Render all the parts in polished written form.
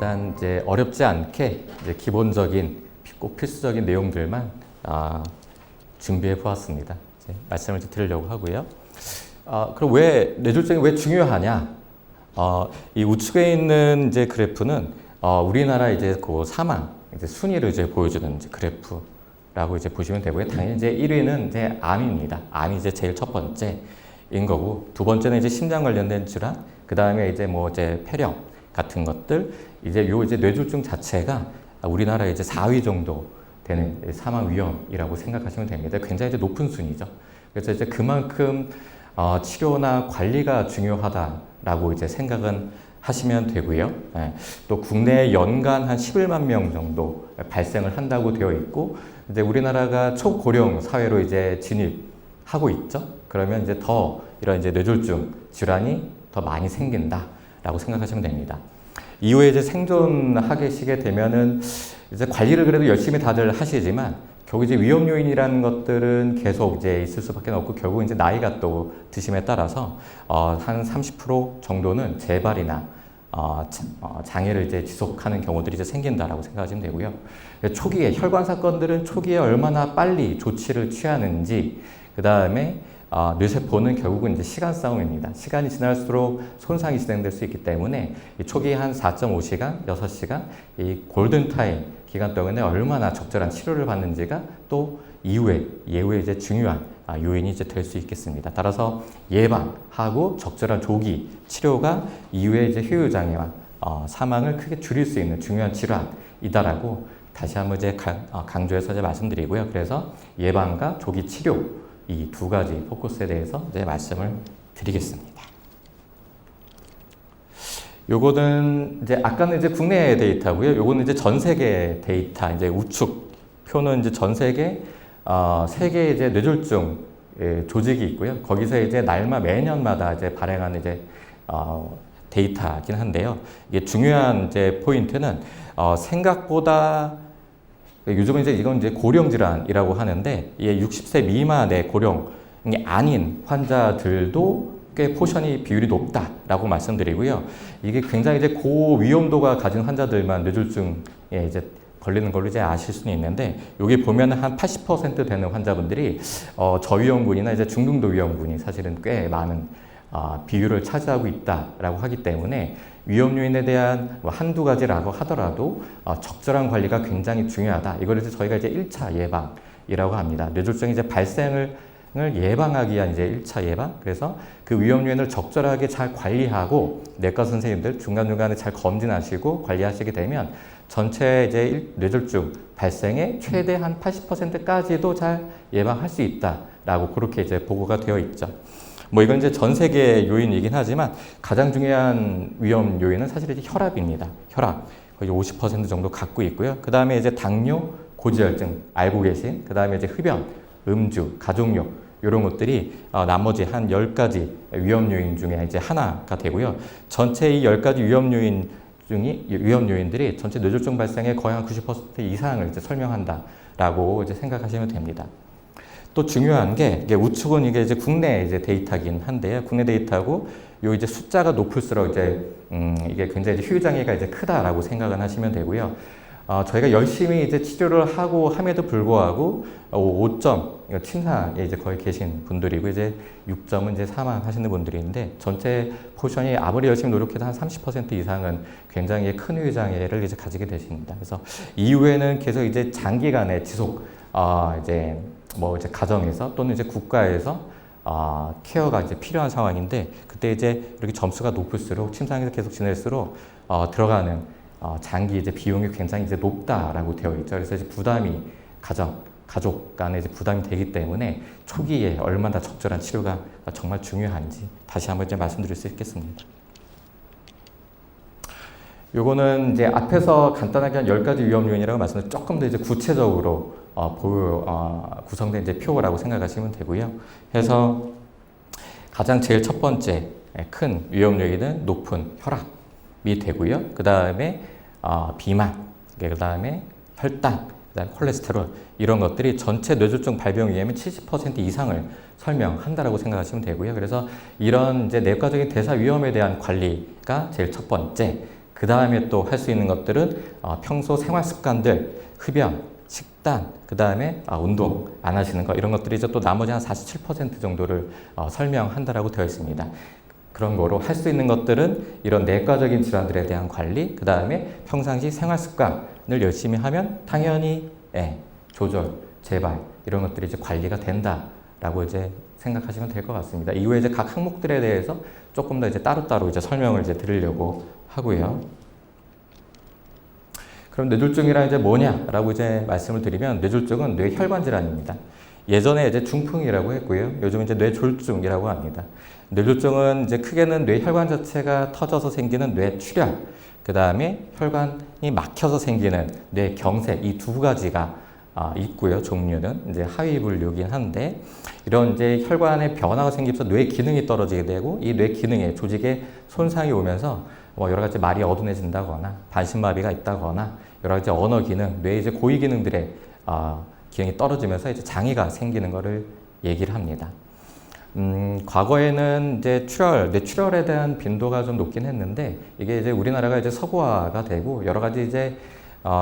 일단 이제 어렵지 않게 이제 기본적인 꼭 필수적인 내용들만 준비해 보았습니다. 이제 말씀을 드리려고 하고요. 그럼 왜 뇌졸중이 왜 중요하냐? 이 우측에 있는 이제 그래프는 우리나라 이제 그 사망 이제 순위를 이제 보여주는 이제 그래프라고 이제 보시면 되고요. 당연히 이제 1위는 이제 암입니다. 암이 이제 제일 첫 번째인 거고, 두 번째는 이제 심장 관련된 질환, 그 다음에 이제 뭐 이제 폐렴 같은 것들, 이제 요 이제 뇌졸중 자체가 우리나라 이제 4위 정도 되는 사망 위험이라고 생각하시면 됩니다. 굉장히 이제 높은 순위죠. 그래서 이제 그만큼 치료나 관리가 중요하다라고 이제 생각은 하시면 되고요. 또 국내에 연간 한 11만 명 정도 발생을 한다고 되어 있고, 이제 우리나라가 초고령 사회로 이제 진입하고 있죠. 그러면 이제 더 이런 이제 뇌졸중 질환이 더 많이 생긴다라고 생각하시면 됩니다. 이후에 이제 생존하시게 되면은 이제 관리를 그래도 열심히 다들 하시지만 결국 이제 위험 요인이라는 것들은 계속 이제 있을 수밖에 없고, 결국 이제 나이가 또 드심에 따라서 한 30% 정도는 재발이나 장애를 이제 지속하는 경우들이 이제 생긴다라고 생각하시면 되고요. 초기에 혈관 사건들은 초기에 얼마나 빨리 조치를 취하는지, 그 다음에 뇌세포는 결국은 이제 시간 싸움입니다. 시간이 지날수록 손상이 진행될 수 있기 때문에 초기 한 4.5시간, 6시간 이 골든타임 기간 동안에 얼마나 적절한 치료를 받는지가 또 예후에 이제 중요한 요인이 이제 될 수 있겠습니다. 따라서 예방하고 적절한 조기 치료가 이후에 이제 후유장애와 사망을 크게 줄일 수 있는 중요한 질환이다라고 다시 한번 이제 강조해서 이제 말씀드리고요. 그래서 예방과 조기 치료 이 두 가지 포커스에 대해서 이제 말씀을 드리겠습니다. 요거는 이제 아까는 이제 국내 데이터고요. 요거는 이제 전 세계 데이터, 이제 우측 표는 이제 전 세계 세계 이제 뇌졸중 조직이 있고요. 거기서 이제 매년마다 이제 발행하는 이제 데이터긴 한데요. 이게 중요한 이제 포인트는 생각보다 요즘은 이제 이건 이제 고령 질환이라고 하는데, 이게 60세 미만의 고령이 아닌 환자들도 꽤 포션이 비율이 높다라고 말씀드리고요. 이게 굉장히 이제 고위험도가 가진 환자들만 뇌졸중에 이제 걸리는 걸로 이제 아실 수는 있는데, 여기 보면은 한 80% 되는 환자분들이 저위험군이나 이제 중등도 위험군이 사실은 꽤 많은 비율을 차지하고 있다라고 하기 때문에 위험 요인에 대한 한두 가지라고 하더라도 적절한 관리가 굉장히 중요하다. 이걸 이제 저희가 이제 1차 예방이라고 합니다. 뇌졸중이 이제 발생을 예방하기 위한 이제 1차 예방. 그래서 그 위험 요인을 적절하게 잘 관리하고 내과 선생님들 중간중간에 잘 검진하시고 관리하시게 되면 전체 이제 뇌졸중 발생의 최대 한 80%까지도 잘 예방할 수 있다라고 그렇게 이제 보고가 되어 있죠. 뭐 이건 이제 전 세계 요인이긴 하지만 가장 중요한 위험 요인은 사실 이제 혈압입니다. 혈압 거의 50% 정도 갖고 있고요. 그 다음에 이제 당뇨, 고지혈증 알고 계신, 그 다음에 이제 흡연, 음주, 가족력 이런 것들이 나머지 한 10가지 위험 요인 중에 이제 하나가 되고요. 전체 이 10가지 위험 요인들이 전체 뇌졸중 발생의 거의 한 90% 이상을 이제 설명한다라고 이제 생각하시면 됩니다. 또 중요한 게 이게 우측은 이게 이제 국내 이제 데이터긴 한데요. 국내 데이터고 요 이제 숫자가 높을수록 이제 이게 굉장히 이제 후유장애가 이제 크다라고 생각은 하시면 되고요. 저희가 열심히 이제 치료를 하고 함에도 불구하고 5점 침상에 이제 거의 계신 분들이고, 이제 6점은 이제 사망하시는 분들인데, 전체 포션이 아무리 열심히 노력해도 한 30% 이상은 굉장히 큰 후유장애를 이제 가지게 되십니다. 그래서 이후에는 계속 이제 장기간의 지속 이제 뭐 이제 가정에서 또는 이제 국가에서 케어가 이제 필요한 상황인데, 그때 이제 이렇게 점수가 높을수록 침상에서 계속 지낼수록 들어가는 장기 이제 비용이 굉장히 이제 높다라고 되어 있죠. 그래서 이제 부담이 가족 간에 이제 부담이 되기 때문에 초기에 얼마나 적절한 치료가 정말 중요한지 다시 한번 이제 말씀드릴 수 있겠습니다. 요거는 이제 앞에서 간단하게 한 10가지 위험 요인이라고 말씀드렸는데, 조금 더 이제 구체적으로 구성된 이제 표라고 생각하시면 되고요. 해서 가장 제일 첫 번째 큰 위험 요인은 높은 혈압이 되고요. 그 다음에 비만, 그 다음에 혈당, 그 다음에 콜레스테롤, 이런 것들이 전체 뇌졸중 발병 위험의 70% 이상을 설명한다라고 생각하시면 되고요. 그래서 이런 이제 내과적인 대사 위험에 대한 관리가 제일 첫 번째. 그 다음에 또 할 수 있는 것들은 평소 생활 습관들, 흡연, 식단, 그 다음에 운동 안 하시는 거 이런 것들이 이제 또 나머지 한 47% 정도를 설명한다라고 되어 있습니다. 그런 거로 할 수 있는 것들은 이런 내과적인 질환들에 대한 관리, 그 다음에 평상시 생활 습관을 열심히 하면 당연히 조절, 재발 이런 것들이 이제 관리가 된다라고 이제 생각하시면 될 것 같습니다. 이후에 이제 각 항목들에 대해서 조금 더 이제 따로따로 이제 설명을 이제 드리려고 하고요. 그럼 뇌졸중이란 이제 뭐냐라고 이제 말씀을 드리면 뇌졸중은 뇌혈관 질환입니다. 예전에 이제 중풍이라고 했고요. 요즘 이제 뇌졸중이라고 합니다. 뇌졸중은 이제 크게는 뇌혈관 자체가 터져서 생기는 뇌출혈, 그 다음에 혈관이 막혀서 생기는 뇌경색 이 두 가지가 있고요. 종류는 이제 하위 분류긴 한데 이런 이제 혈관의 변화가 생기면서 뇌 기능이 떨어지게 되고 이 뇌 기능에 조직에 손상이 오면서 여러 가지 말이 어둔해진다거나 반신마비가 있다거나 여러 가지 언어 기능, 뇌 이제 고위 기능들의 기능이 떨어지면서 이제 장애가 생기는 것을 얘기를 합니다. 과거에는 이제 뇌출혈에 대한 빈도가 좀 높긴 했는데 이게 이제 우리나라가 이제 서구화가 되고 여러 가지 이제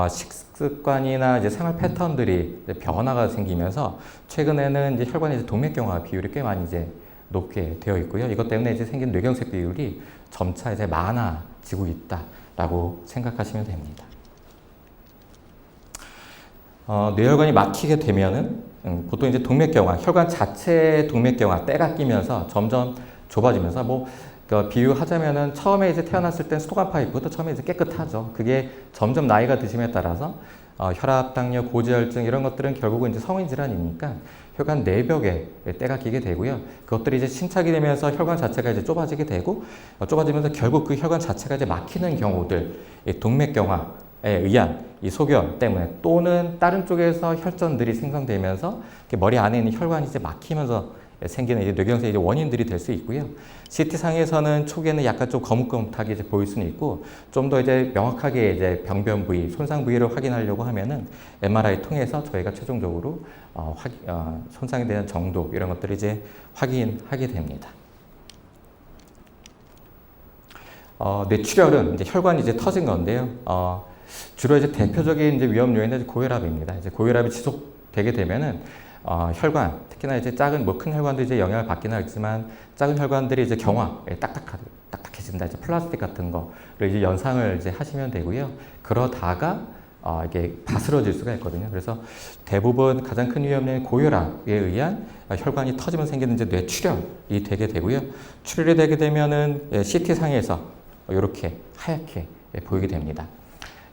식습관이나 이제 생활 패턴들이 이제 변화가 생기면서 최근에는 이제 혈관의 이제 동맥경화 비율이 꽤 많이 이제 높게 되어 있고요. 이것 때문에 이제 생긴 뇌경색 비율이 점차 이제 많아지고 있다라고 생각하시면 됩니다. 뇌혈관이 막히게 되면은 보통 이제 동맥경화, 혈관 자체의 동맥경화 때가 끼면서 점점 좁아지면서 비유하자면은 처음에 이제 태어났을 땐 수도관 파이프부터 처음에 이제 깨끗하죠. 그게 점점 나이가 드심에 따라서 혈압, 당뇨, 고지혈증 이런 것들은 결국은 이제 성인 질환이니까 혈관 내벽에 때가 끼게 되고요. 그것들이 이제 침착이 되면서 혈관 자체가 이제 좁아지게 되고 좁아지면서 결국 그 혈관 자체가 이제 막히는 경우들, 동맥경화에 의한 이 소견 때문에 또는 다른 쪽에서 혈전들이 생성되면서 머리 안에 있는 혈관이 이제 막히면서 생기는 이제 뇌경색의 이제 원인들이 될 수 있고요. CT 상에서는 초기에는 약간 좀 거뭇거뭇하게 이제 보일 수는 있고 좀 더 이제 명확하게 이제 병변 부위, 손상 부위를 확인하려고 하면은 MRI 통해서 저희가 최종적으로 손상에 대한 정도 이런 것들을 이제 확인하게 됩니다. 뇌출혈은 이제 혈관이 이제 터진 건데요. 주로 이제 대표적인 이제 위험 요인은 고혈압입니다. 이제 고혈압이 지속되게 되면은 혈관, 특히나 이제 작은 큰 혈관도 이제 영향을 받기는 하지만 작은 혈관들이 이제 딱딱해진다. 이제 플라스틱 같은 거를 이제 연상을 이제 하시면 되고요. 그러다가 이게 바스러질 수가 있거든요. 그래서 대부분 가장 큰 위험은 고혈압에 의한 혈관이 터지면 생기는 이제 뇌출혈이 되게 되고요. 출혈이 되게 되면은 CT 상에서 이렇게 하얗게 보이게 됩니다.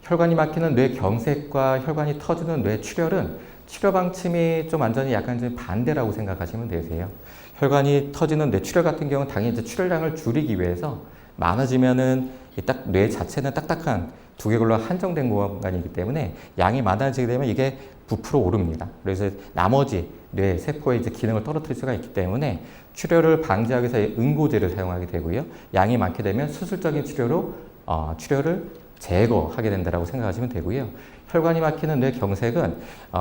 혈관이 막히는 뇌경색과 혈관이 터지는 뇌출혈은 치료 방침이 좀 완전히 약간 좀 반대라고 생각하시면 되세요. 혈관이 터지는 뇌출혈 같은 경우는 당연히 이제 출혈량을 줄이기 위해서 많아지면은 뇌 자체는 딱딱한 두개골로 한정된 공간이기 때문에 양이 많아지게 되면 이게 부풀어 오릅니다. 그래서 나머지 뇌 세포의 이제 기능을 떨어뜨릴 수가 있기 때문에 출혈을 방지하기 위해서 응고제를 사용하게 되고요. 양이 많게 되면 수술적인 치료로 출혈을 제거하게 된다고 생각하시면 되고요. 혈관이 막히는 뇌경색은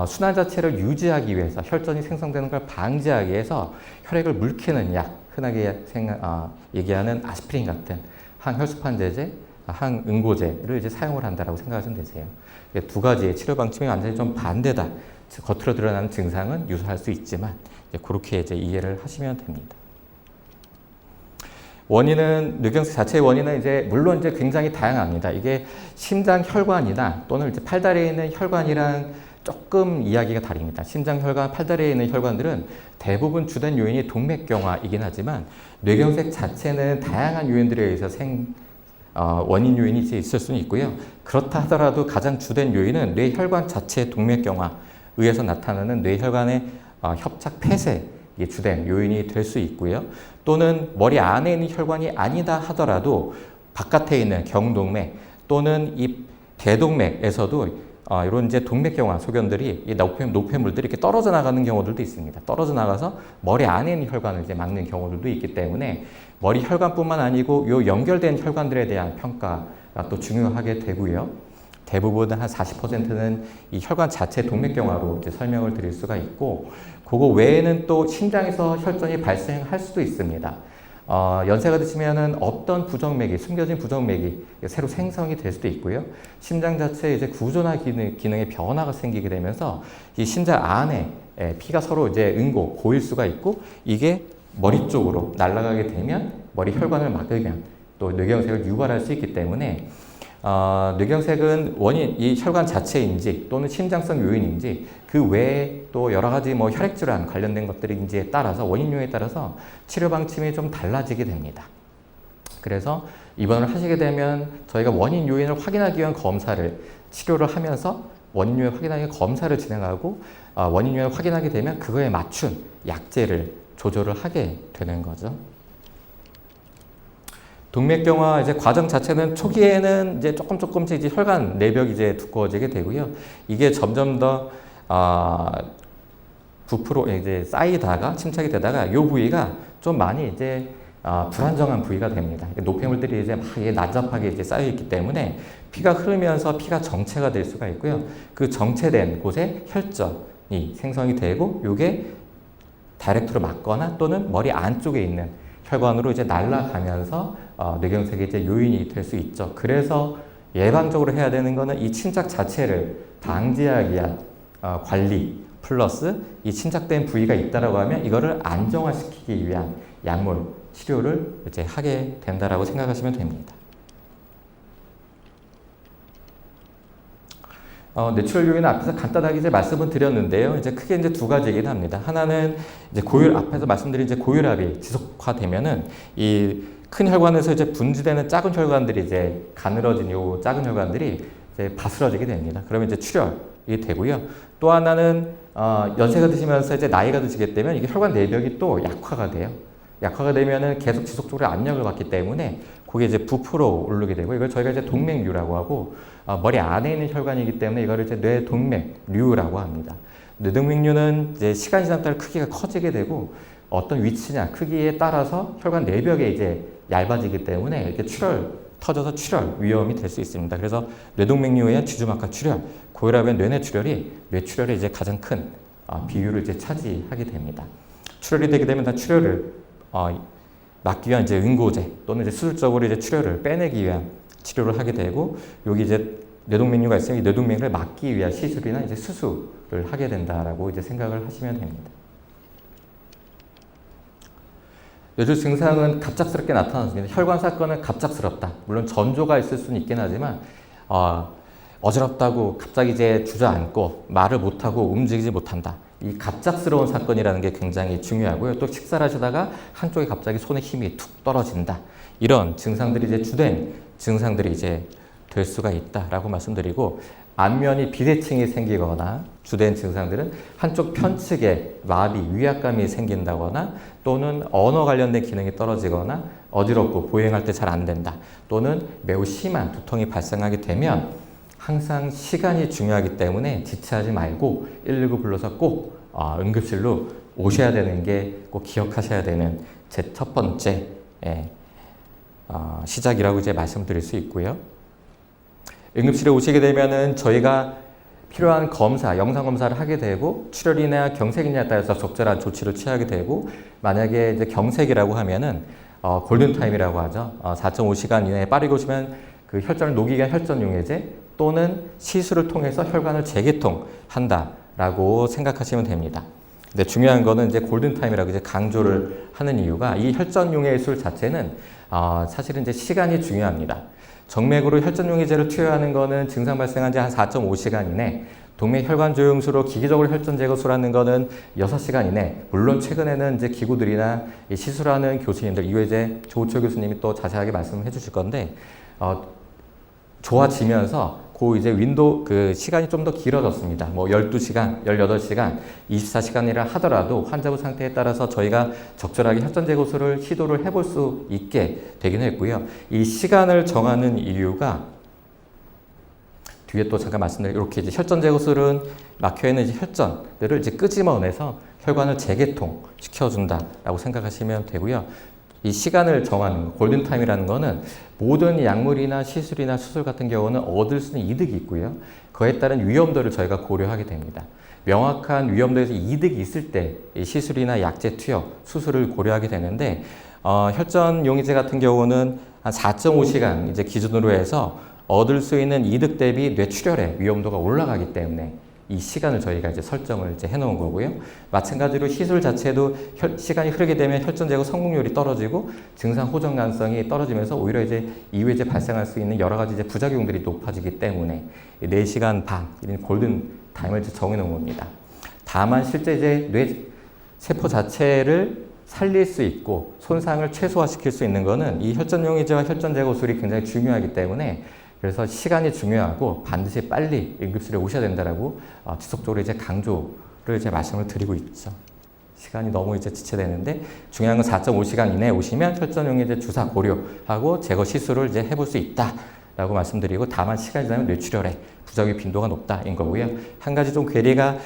순환 자체를 유지하기 위해서 혈전이 생성되는 걸 방지하기 위해서 혈액을 물키는 약, 흔하게 얘기하는 아스피린 같은 항혈소판제제, 항응고제를 이제 사용을 한다라고 생각하시면 되세요. 두 가지의 치료 방침이 완전히 좀 반대다. 겉으로 드러나는 증상은 유사할 수 있지만 그렇게 이제 이해를 하시면 됩니다. 원인은 뇌경색 자체의 원인은 이제 물론 이제 굉장히 다양합니다. 이게 심장 혈관이나 또는 이제 팔다리에 있는 혈관이랑 조금 이야기가 다릅니다. 심장 혈관, 팔다리에 있는 혈관들은 대부분 주된 요인이 동맥경화이긴 하지만 뇌경색 자체는 다양한 요인들에 의해서 원인 요인이 있을 수는 있고요. 그렇다 하더라도 가장 주된 요인은 뇌혈관 자체의 동맥경화에 의해서 나타나는 뇌혈관의 협착 폐쇄 이게 주된 요인이 될 수 있고요. 또는 머리 안에 있는 혈관이 아니다 하더라도 바깥에 있는 경동맥 또는 이 대동맥에서도 이런 이제 동맥경화 소견들이 이 노폐물들이 이렇게 떨어져 나가는 경우들도 있습니다. 떨어져 나가서 머리 안에 있는 혈관을 이제 막는 경우들도 있기 때문에 머리 혈관뿐만 아니고 요 연결된 혈관들에 대한 평가가 또 중요하게 되고요. 대부분 한 40%는 이 혈관 자체 동맥경화로 이제 설명을 드릴 수가 있고, 그거 외에는 또 심장에서 혈전이 발생할 수도 있습니다. 연세가 드시면은 어떤 부정맥이, 숨겨진 부정맥이 새로 생성이 될 수도 있고요. 심장 자체에 이제 구조나 기능의 변화가 생기게 되면서 이 심장 안에 피가 서로 이제 고일 수가 있고, 이게 머리 쪽으로 날아가게 되면 머리 혈관을 막으면 또 뇌경색을 유발할 수 있기 때문에 뇌경색은 원인, 이 혈관 자체인지 또는 심장성 요인인지 그 외에 또 여러 가지 뭐 혈액질환 관련된 것들인지에 따라서, 원인 요인에 따라서 치료 방침이 좀 달라지게 됩니다. 그래서 입원을 하시게 되면 저희가 원인 요인을 확인하기 위한 검사를, 치료를 하면서 원인 요인을 확인하기 위한 검사를 진행하고, 원인 요인을 확인하게 되면 그거에 맞춘 약제를 조절을 하게 되는 거죠. 동맥경화 이제 과정 자체는 초기에는 이제 조금씩 이제 혈관 내벽이 이제 두꺼워지게 되고요. 이게 점점 더 부풀어 이제 쌓이다가 침착이 되다가 이 부위가 좀 많이 이제 불안정한 부위가 됩니다. 노폐물들이 이제 막 난잡하게 이제 쌓여 있기 때문에 피가 흐르면서 피가 정체가 될 수가 있고요. 그 정체된 곳에 혈전이 생성이 되고, 이게 다이렉트로 맞거나 또는 머리 안쪽에 있는 혈관으로 이제 날아가면서 뇌경색의 이제 요인이 될 수 있죠. 그래서 예방적으로 해야 되는 거는 이 침착 자체를 방지하기 위한 관리 플러스 이 침착된 부위가 있다라고 하면 이거를 안정화시키기 위한 약물 치료를 이제 하게 된다라고 생각하시면 됩니다. 뇌출혈 요인은 앞에서 간단하게 이제 말씀을 드렸는데요. 이제 크게 이제 두 가지이긴 합니다. 하나는 이제 앞에서 말씀드린 이제 고혈압이 지속화되면은 이 큰 혈관에서 이제 분지되는 작은 혈관들이 이제 가늘어진 요 작은 혈관들이 이제 바스러지게 됩니다. 그러면 이제 출혈이 되고요. 또 하나는 연세가 드시면서 이제 나이가 드시게 되면 이게 혈관 내벽이 또 약화가 돼요. 약화가 되면은 계속 지속적으로 압력을 받기 때문에 그게 이제 부풀어 오르게 되고, 이걸 저희가 이제 동맥류라고 하고, 머리 안에 있는 혈관이기 때문에 이거를 이제 뇌동맥류라고 합니다. 뇌동맥류는 이제 시간이 지나면 따라 크기가 커지게 되고, 어떤 위치냐 크기에 따라서 혈관 내벽에 이제 얇아지기 때문에 이렇게 터져서 출혈 위험이 될 수 있습니다. 그래서 뇌동맥류의 주주막하 출혈, 고혈압의 뇌출혈이 이제 가장 큰 비율을 이제 차지하게 됩니다. 출혈이 되게 되면 다 출혈을 막기 위한 이제 응고제 또는 이제 수술적으로 이제 출혈을 빼내기 위한 치료를 하게 되고, 여기 이제 뇌동맥류가 있으면 이 뇌동맥류를 막기 위한 시술이나 이제 수술을 하게 된다라고 이제 생각을 하시면 됩니다. 뇌출 증상은 갑작스럽게 나타났습니다. 혈관 사건은 갑작스럽다. 물론 전조가 있을 수는 있긴 하지만 어지럽다고 갑자기 이제 주저앉고 말을 못하고 움직이지 못한다. 이 갑작스러운 사건이라는 게 굉장히 중요하고요. 또 식사를 하시다가 한쪽에 갑자기 손에 힘이 툭 떨어진다. 이런 증상들이 이제 주된 증상들이 이제 될 수가 있다라고 말씀드리고, 안면이 비대칭이 생기거나 주된 증상들은 한쪽 편측에 마비, 위압감이 생긴다거나 또는 언어 관련된 기능이 떨어지거나 어지럽고 보행할 때 잘 안 된다. 또는 매우 심한 두통이 발생하게 되면 항상 시간이 중요하기 때문에 지체하지 말고 119 불러서 꼭 응급실로 오셔야 되는 게 꼭 기억하셔야 되는 제 첫 번째 시작이라고 이제 말씀드릴 수 있고요. 응급실에 오시게 되면은 저희가 필요한 검사, 영상 검사를 하게 되고, 출혈이나 경색이냐에 따라서 적절한 조치를 취하게 되고, 만약에 이제 경색이라고 하면은 골든타임이라고 하죠. 4.5시간 이내에 빠르게 오시면 그 혈전을 녹이기 위한 혈전용해제 또는 시술을 통해서 혈관을 재개통한다라고 생각하시면 됩니다. 근데 중요한 거는 이제 골든타임이라고 이제 강조를 하는 이유가, 이 혈전용해술 자체는 사실은 이제 시간이 중요합니다. 정맥으로 혈전용해제를 투여하는 거는 증상 발생한 지 한 4.5시간 이내, 동맥 혈관 조영수로 기계적으로 혈전 제거술하는 거는 6시간 이내. 물론 최근에는 이제 기구들이나 시술하는 교수님들, 이후에 이제 조우철 교수님이 또 자세하게 말씀해 주실 건데, 좋아지면서 이제 그 시간이 좀 더 길어졌습니다. 뭐 12시간, 18시간, 24시간이라 하더라도 환자분 상태에 따라서 저희가 적절하게 혈전 제거술을 시도를 해볼 수 있게 되긴 했고요. 이 시간을 정하는 이유가 뒤에 또 잠깐 말씀드린, 이렇게 이제 혈전 제거술은 막혀있는 이제 혈전들을 이제 끄집어내서 혈관을 재개통 시켜준다라고 생각하시면 되고요. 이 시간을 정하는 골든타임이라는 거는 모든 약물이나 시술이나 수술 같은 경우는 얻을 수 있는 이득이 있고요. 그에 따른 위험도를 저희가 고려하게 됩니다. 명확한 위험도에서 이득이 있을 때 이 시술이나 약제 투여, 수술을 고려하게 되는데, 혈전 용이제 같은 경우는 한 4.5시간 이제 기준으로 해서 얻을 수 있는 이득 대비 뇌출혈의 위험도가 올라가기 때문에 이 시간을 저희가 이제 설정을 이제 해놓은 거고요. 마찬가지로 시술 자체도 시간이 흐르게 되면 혈전 제거 성공률이 떨어지고 증상 호전 가능성이 떨어지면서 오히려 이제 이후에 이제 발생할 수 있는 여러 가지 이제 부작용들이 높아지기 때문에 4시간 반 이런 골든 타임을 이제 정해놓은 겁니다. 다만 실제 이제 뇌 세포 자체를 살릴 수 있고 손상을 최소화시킬 수 있는 거는 이 혈전 용이제와 혈전 제거술이 굉장히 중요하기 때문에 그래서 시간이 중요하고 반드시 빨리 응급실에 오셔야 된다라고 지속적으로 이제 강조를 이제 말씀을 드리고 있죠. 시간이 너무 이제 지체되는데 중요한 건 4.5시간 이내에 오시면 혈전 용이제 주사 고려하고 제거 시술을 이제 해볼 수 있다라고 말씀드리고 다만 시간이 지나면 뇌출혈의 부작용 빈도가 높다인 거고요. 한 가지 좀 괴리가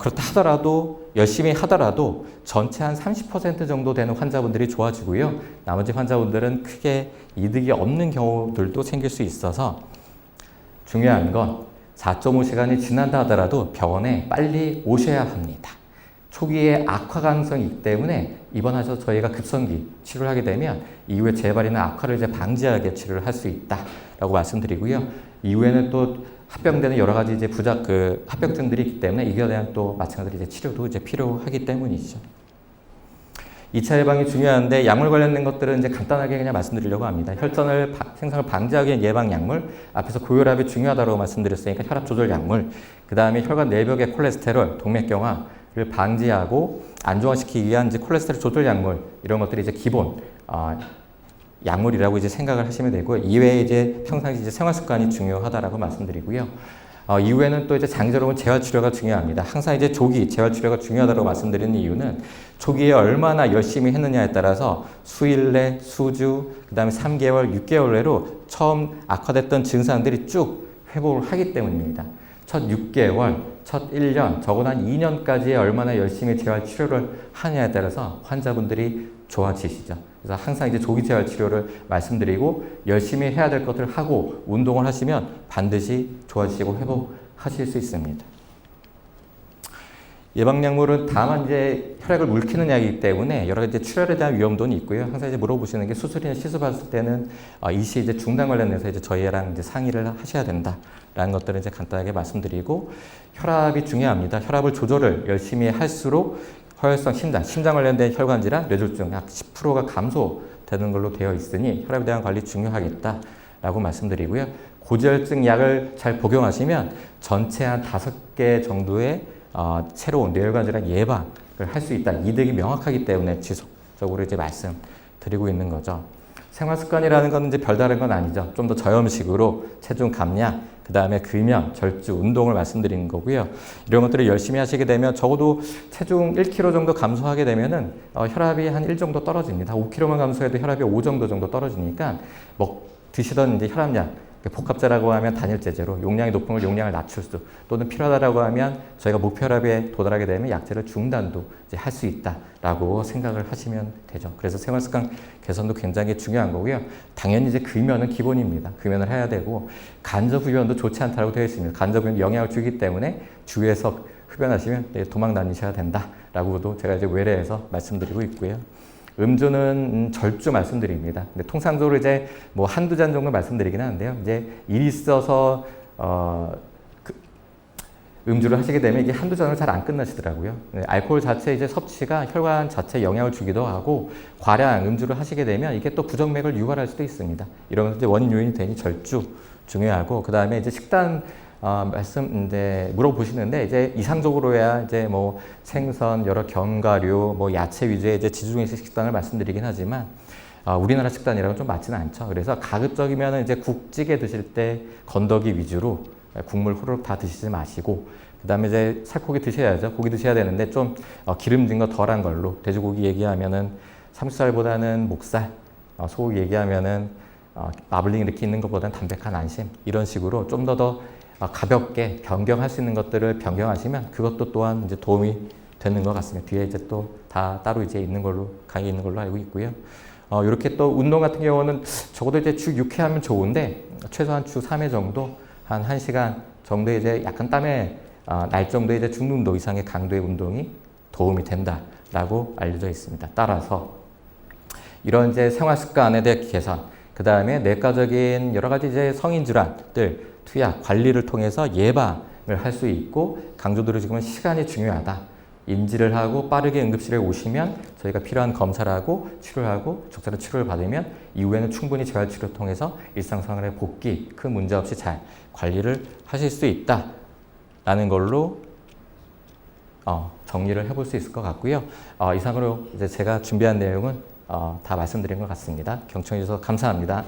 그렇다 하더라도 열심히 하더라도 전체 한 30% 정도 되는 환자분들이 좋아지고요. 나머지 환자분들은 크게 이득이 없는 경우들도 생길 수 있어서 중요한 건 4.5시간이 지난다 하더라도 병원에 빨리 오셔야 합니다. 초기에 악화 가능성이 있기 때문에 입원하셔서 저희가 급성기 치료를 하게 되면 이후에 재발이나 악화를 이제 방지하게 치료를 할 수 있다라고 말씀드리고요. 이후에는 또 합병되는 여러 가지 이제 합병증들이 있기 때문에 이거에 대한 또 마찬가지로 이제 치료도 이제 필요하기 때문이죠. 2차 예방이 중요한데 약물 관련된 것들은 이제 간단하게 그냥 말씀드리려고 합니다. 혈전을 생성을 방지하기 위한 예방 약물, 앞에서 고혈압이 중요하다고 말씀드렸으니까 혈압 조절 약물, 그 다음에 혈관 내벽의 콜레스테롤, 동맥경화를 방지하고 안정화시키기 위한 이제 콜레스테롤 조절 약물 이런 것들이 이제 기본 약물이라고 이제 생각을 하시면 되고 이외에 이제 평상시 이제 생활 습관이 중요하다라고 말씀드리고요. 이후에는 또 이제 장기적으로 재활 치료가 중요합니다. 항상 이제 조기 재활 치료가 중요하다고 말씀드리는 이유는 초기에 얼마나 열심히 했느냐에 따라서 수일 내, 수주, 그다음에 3개월, 6개월 내로 처음 악화됐던 증상들이 쭉 회복을 하기 때문입니다. 첫 6개월, 첫 1년, 적어도 한 2년까지 얼마나 열심히 재활 치료를 하냐에 따라서 환자분들이 좋아지시죠. 그래서 항상 이제 조기 재활 치료를 말씀드리고 열심히 해야 될 것들을 하고 운동을 하시면 반드시 좋아지시고 회복하실 수 있습니다. 예방약물은 다만 이제 혈액을 물키는 약이기 때문에 여러 가지 출혈에 대한 위험도는 있고요. 항상 이제 물어보시는 게 수술이나 시술받을 때는 일시 이제 중단 관련해서 이제 저희랑 이제 상의를 하셔야 된다라는 것들을 이제 간단하게 말씀드리고 혈압이 중요합니다. 혈압을 조절을 열심히 할수록 허혈성 심장 관련된 혈관 질환, 뇌졸중 약 10%가 감소되는 걸로 되어 있으니 혈압에 대한 관리 중요하겠다라고 말씀드리고요. 고지혈증 약을 잘 복용하시면 전체 한 5개 정도의 새로운 뇌혈관 질환 예방을 할 수 있다. 이득이 명확하기 때문에 지속적으로 이제 말씀드리고 있는 거죠. 생활 습관이라는 건 이제 별다른 건 아니죠. 좀 더 저염식으로 체중 감량, 그 다음에 금연, 절주, 운동을 말씀드리는 거고요. 이런 것들을 열심히 하시게 되면 적어도 체중 1kg 정도 감소하게 되면은 혈압이 한 1 정도 떨어집니다. 5kg만 감소해도 혈압이 5 정도 떨어지니까 드시던 이제 혈압약, 복합제라고 하면 단일제제로 용량이 높은 걸 용량을 낮출 수 또는 필요하다라고 하면 저희가 목표 혈압에 도달하게 되면 약제를 중단도 이제 할 수 있다라고 생각을 하시면 되죠. 그래서 생활습관 개선도 굉장히 중요한 거고요. 당연히 이제 금연은 기본입니다. 금연을 해야 되고 간접 흡연도 좋지 않다고 되어 있습니다. 간접 흡연 영향을 주기 때문에 주위에서 흡연하시면 도망 다니셔야 된다라고도 제가 이제 외래에서 말씀드리고 있고요. 음주는 절주 말씀드립니다. 근데 통상적으로 이제 뭐 한두 잔 정도 말씀드리긴 하는데요. 이제 일이 있어서 음주를 하시게 되면 이게 한두 잔으로 잘 안 끝나시더라고요. 알코올 자체 이제 섭취가 혈관 자체에 영향을 주기도 하고 과량 음주를 하시게 되면 이게 또 부정맥을 유발할 수도 있습니다. 이런 이제 원인 요인이 되니 절주 중요하고 그 다음에 이제 식단 이제 물어보시는데 이제 이상적으로야 이제 뭐 생선, 여러 견과류, 뭐 야채 위주의 이제 지중해식 식단을 말씀드리긴 하지만 우리나라 식단이랑은 좀 맞지는 않죠. 그래서 가급적이면 이제 국찌개 드실 때 건더기 위주로 국물 후루룩 다 드시지 마시고 그다음에 이제 살코기 드셔야죠. 고기 드셔야 되는데 좀 기름진 거 덜한 걸로 돼지고기 얘기하면은 삼겹살보다는 목살, 소고기 얘기하면은 마블링 이렇게 있는 것보다는 담백한 안심 이런 식으로 좀 더 가볍게 변경할 수 있는 것들을 변경하시면 그것도 또한 이제 도움이 되는 것 같습니다. 뒤에 이제 또 다 따로 이제 있는 걸로 강의 있는 걸로 알고 있고요. 이렇게 또 운동 같은 경우는 적어도 이제 주 6회 하면 좋은데 최소한 주 3회 정도 한 1시간 정도 이제 약간 땀에 날 정도의 이제 중등도 이상의 강도의 운동이 도움이 된다라고 알려져 있습니다. 따라서 이런 이제 생활 습관에 대한 개선, 그 다음에 내과적인 여러 가지 이제 성인 질환들 투약 관리를 통해서 예방을 할 수 있고, 강조드리고 지금은 시간이 중요하다. 인지를 하고 빠르게 응급실에 오시면 저희가 필요한 검사를 하고 치료를 하고 적절한 치료를 받으면 이후에는 충분히 재활치료를 통해서 일상생활에 복귀, 큰 문제 없이 잘 관리를 하실 수 있다라는 걸로 정리를 해볼 수 있을 것 같고요. 이상으로 이제 제가 준비한 내용은 다 말씀드린 것 같습니다. 경청해 주셔서 감사합니다.